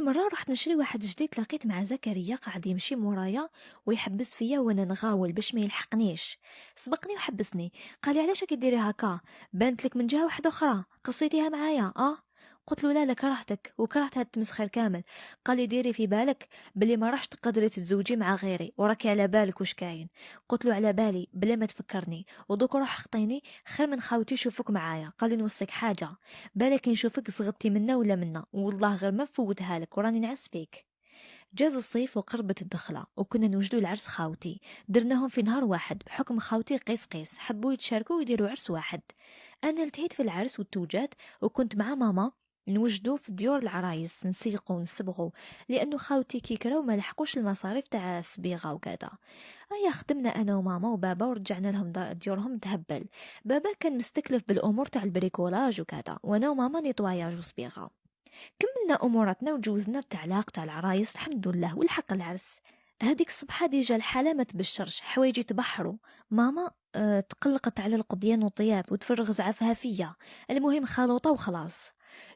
مرة رحت نشري واحد جديد، لقيت مع زكريا قاعد يمشي مورايا ويحبس فيا وانا نغاول باش ما يلحقنيش. سبقني وحبسني، قال لي علاش كديري هكا؟ بانت لك من جهة واحدة اخرى، قصيتيها معايا قلت له لا لا، كرهتك وكرهت هاد التمسخير كامل. قال لي ديري في بالك بلي ما راحش تقدري تتزوجي مع غيري، وراكي على بالك واش كاين. قلت له على بالي بلا ما تفكرني، ودوك روح خطيني خير من خاوتي يشوفوك معايا. قال لي نوصيك حاجه، بالك نشوفك زغدتي منا ولا منا، والله غير ما فوتها لك وراني نعس فيك. جاز الصيف وقربت الدخلة وكنا نوجدوا العرس خاوتي. درناهم في نهار واحد بحكم خاوتي قيس قيس حبوا يتشاركوا ويديروا عرس واحد. أنا التهيت في العرس والتوجات، وكنت مع ماما نوجدوا في ديور العرايس نسيقوا ونصبغوا، لأنه خاوتي كيكرا وما لحقوش المصاريف تاع الصبيغة وكذا. أيا خدمنا أنا وماما وبابا ورجعنا لهم ديورهم تهبل. بابا كان مستكلف بالأمور تاع البريكولاج وكذا، وأنا وماما نيطواياج وصبيغة. كملنا اموراتنا وجوزنا بتعلاق تاع العرايس الحمد لله، والحق العرس. هذيك الصبحه ديجا الحاله ما تبشرش، حوايجي تبحروا. ماما تقلقت على القضيان والطياب وتفرغ زعفها فيا. المهم خلوطه وخلاص.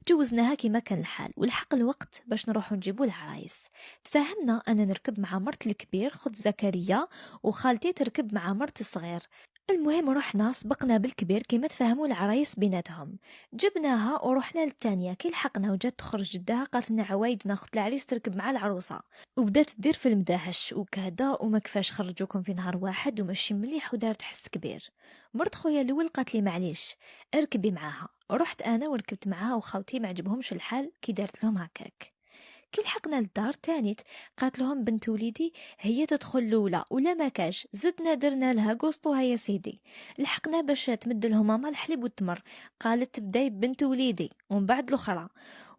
جوزناها كيما كان الحال، والحق الوقت باش نروحوا نجيبوا العرايس. تفاهمنا انا نركب مع مرت الكبير خد زكريا، وخالتي تركب مع مرت الصغير. المهم رحنا سبقنا بالكبير كيما تفاهموا العرايس بيناتهم. جبناها ورحنا للتانية، كي لحقنا وجات تخرج جدها قالت لنا عوايد ناخذ العريس تركب مع العروسة، وبدات تدير في المداهش وكهدا وما كفاش خرجوكم في نهار واحد وماشي مليح ودارت حس كبير. مرت خويا الاول قالت لي معليش اركبي معاها، رحت انا وركبت معاها، وخوتي ما عجبهمش الحال كي دارت لهم هكاك. كي لحقنا للدار تانيت قالت لهم بنت وليدي هي تدخل لولا ولا ما كاش، زدنا درنا لها قسطوها يا سيدي. لحقنا باش تمد لهم ماما الحليب والتمر، قالت تبداي بنت وليدي ومن بعد الاخرى،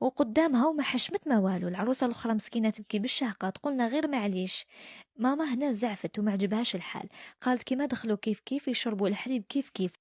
وقدامها وما حشمت ما والو. العروسه الاخرى مسكينه تبكي بالشهقه، قلنا غير معليش. ماما هنا زعفت وما عجبهاش الحال، قالت كيما دخلوا كيف كيف يشربوا الحليب كيف كيف،